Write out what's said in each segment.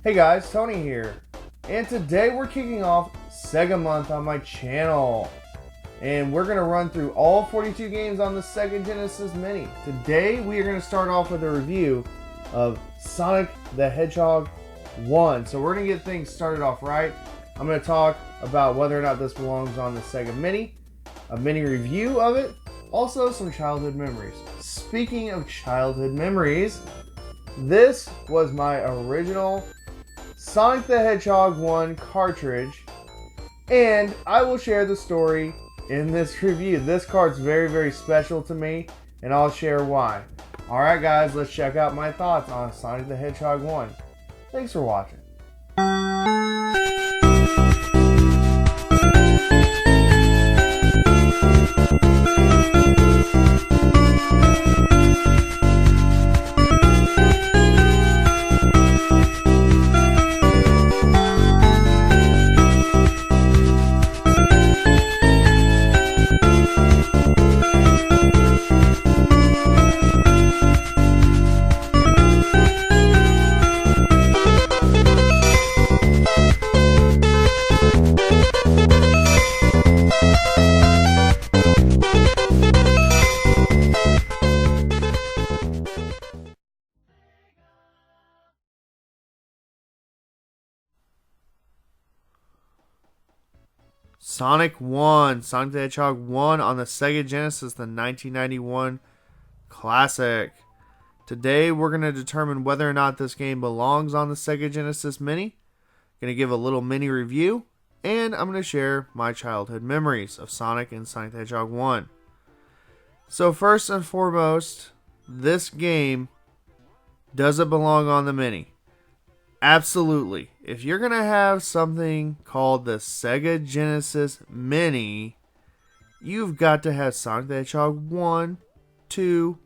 Hey guys, Tony here, and today we're kicking off Sega Month on my channel, and we're going to run through all 42 games on the Sega Genesis Mini. Today we are going to start off with a review of Sonic the Hedgehog 1. So we're going to get things started off right. I'm going to talk about whether or not this belongs on the Sega Mini, a mini review of it, also some childhood memories. Speaking of childhood memories, this was my original Sonic the Hedgehog 1 cartridge, and I will share the story in this review. This card's very, very special to me, and I'll share why. Alright guys, let's check out my thoughts on Sonic the Hedgehog 1. Thanks for watching. Sonic 1, Sonic the Hedgehog 1 on the Sega Genesis, the 1991 classic. Today we're going to determine whether or not this game belongs on the Sega Genesis Mini. Going to give a little mini review, and I'm going to share my childhood memories of Sonic and Sonic the Hedgehog 1. So first and foremost, this game, does it belong on the Mini? Absolutely. If you're going to have something called the Sega Genesis Mini, you've got to have Sonic the Hedgehog 1, 2,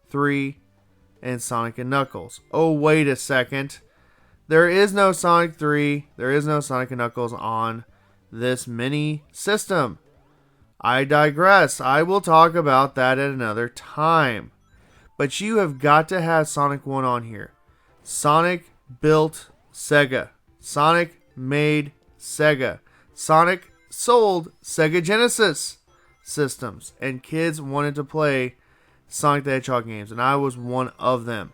3, and Sonic and Knuckles. Oh, wait a second. There is no Sonic 3, there is no Sonic and Knuckles on this mini system. I digress. I will talk about that at another time. But you have got to have Sonic 1 on here. Sonic built Sega. Sonic made Sega. Sonic sold Sega Genesis systems, and kids wanted to play Sonic the Hedgehog games, and I was one of them.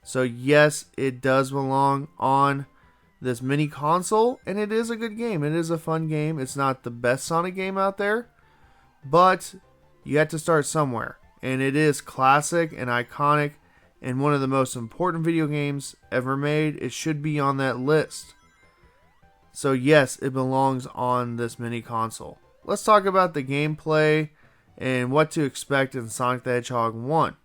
So yes, it does belong on this mini console, and it is a good game. It is a fun game. It's not the best Sonic game out there, but you have to start somewhere, and it is classic and iconic and one of the most important video games ever made. It should be on that list. So yes, it belongs on this mini console. Let's talk about the gameplay and what to expect in Sonic the Hedgehog 1.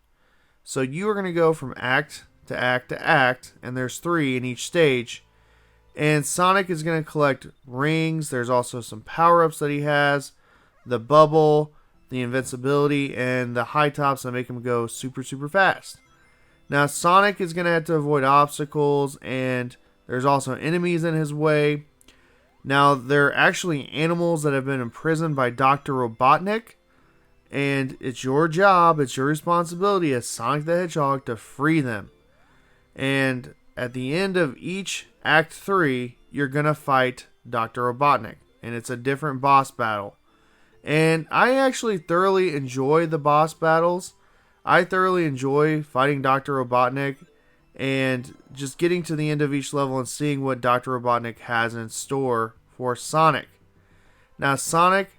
So you are going to go from act to act to act, and there's 3 in each stage. And Sonic is going to collect rings. There's also some power-ups that he has. The bubble, the invincibility, and the high tops that make him go super, super fast. Now, Sonic is going to have to avoid obstacles, and there's also enemies in his way. Now, they're actually animals that have been imprisoned by Dr. Robotnik, and it's your job, it's your responsibility as Sonic the Hedgehog to free them. And at the end of each Act 3, you're going to fight Dr. Robotnik, and it's a different boss battle. And I actually thoroughly enjoy the boss battles. I thoroughly enjoy fighting Dr. Robotnik and just getting to the end of each level and seeing what Dr. Robotnik has in store for Sonic. Now, Sonic,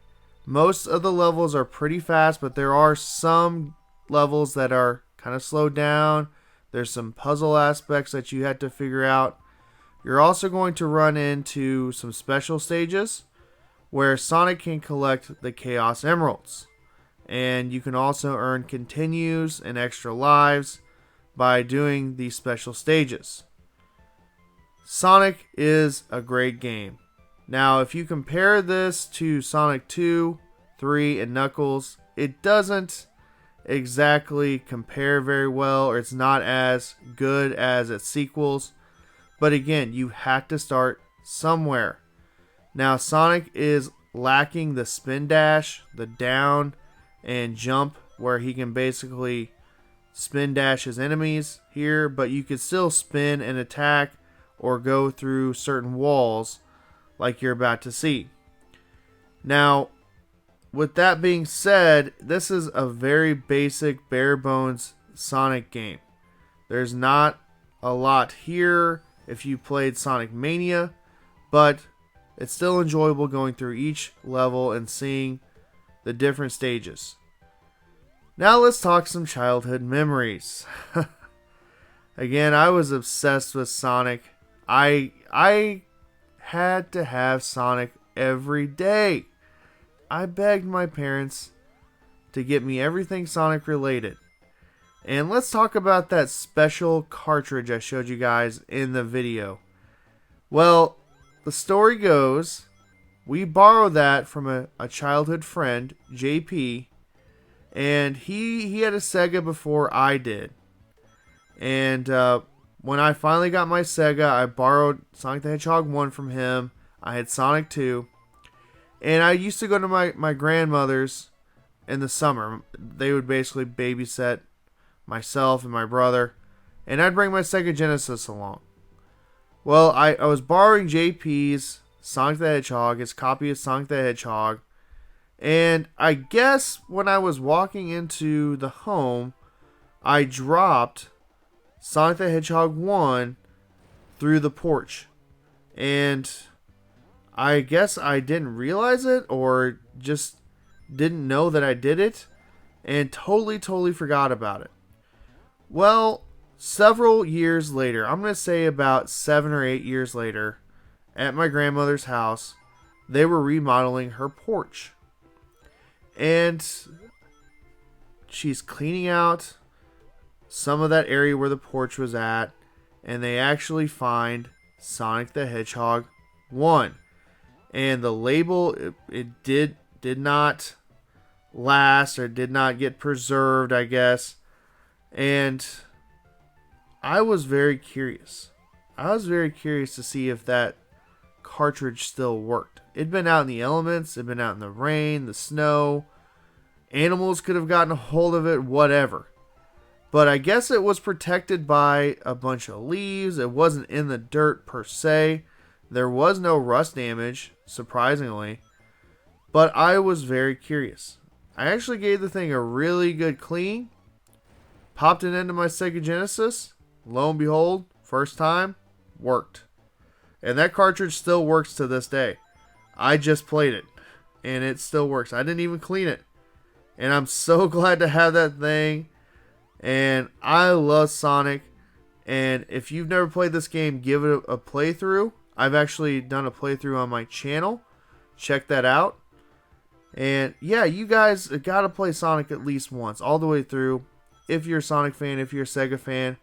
most of the levels are pretty fast, but there are some levels that are kind of slowed down. There's some puzzle aspects that you had to figure out. You're also going to run into some special stages where Sonic can collect the Chaos Emeralds. And you can also earn continues and extra lives by doing these special stages. Sonic is a great game. Now, if you compare this to Sonic 2, 3, and Knuckles, it doesn't exactly compare very well, or it's not as good as its sequels. But again, you have to start somewhere. Now, Sonic is lacking the spin dash, the down and jump, where he can basically spin dash his enemies here, but you can still spin and attack or go through certain walls like you're about to see. Now, with that being said, this is a very basic, bare bones Sonic game. There's not a lot here if you played Sonic Mania, but it's still enjoyable going through each level and seeing the different stages. Now let's talk some childhood memories. Again, I was obsessed with Sonic. I had to have Sonic every day. I begged my parents to get me everything Sonic related. And let's talk about that special cartridge I showed you guys in the video. Well, the story goes, we borrowed that from a childhood friend, JP, and he had a Sega before I did. And when I finally got my Sega, I borrowed Sonic the Hedgehog 1 from him. I had Sonic 2. And I used to go to my grandmother's in the summer. They would basically babysit myself and my brother. And I'd bring my Sega Genesis along. Well, I was borrowing JP's Sonic the Hedgehog, his copy of Sonic the Hedgehog. And I guess when I was walking into the home, I dropped Sonic the Hedgehog 1 through the porch. And I guess I didn't realize it or just didn't know that I did it and totally forgot about it. Well, several years later, I'm going to say about 7 or 8 years later, at my grandmother's house, they were remodeling her porch. And she's cleaning out some of that area where the porch was at, and they actually find Sonic the Hedgehog 1. And the label, it did not last or did not get preserved, I guess. And I was very curious. I was very curious to see if that cartridge still worked. It'd been out in the elements, it'd been out in the rain, the snow. Animals could have gotten a hold of it, whatever. But I guess it was protected by a bunch of leaves. It wasn't in the dirt per se. There was no rust damage, surprisingly. But I was very curious. I actually gave the thing a really good clean. Popped it into my Sega Genesis. Lo and behold, first time, worked. And that cartridge still works to this day. I just played it, and it still works. I didn't even clean it. And I'm so glad to have that thing. And I love Sonic. And if you've never played this game, give it a playthrough. I've actually done a playthrough on my channel. Check that out. And yeah, you guys got to play Sonic at least once, all the way through. If you're a Sonic fan, if you're a Sega fan,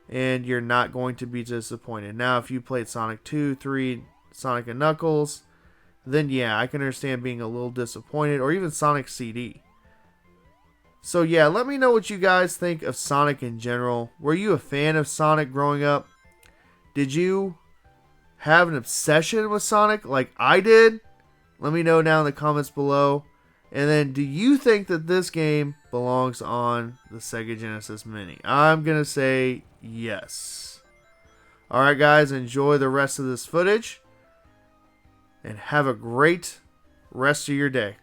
and you're not going to be disappointed. Now, if you played Sonic 2, 3, Sonic and Knuckles, then yeah, I can understand being a little disappointed, or even Sonic CD. So yeah, let me know what you guys think of Sonic in general. Were you a fan of Sonic growing up? Did you have an obsession with Sonic like I did? Let me know down in the comments below. And then, do you think that this game belongs on the Sega Genesis Mini? I'm going to say yes. Alright guys, enjoy the rest of this footage. And have a great rest of your day.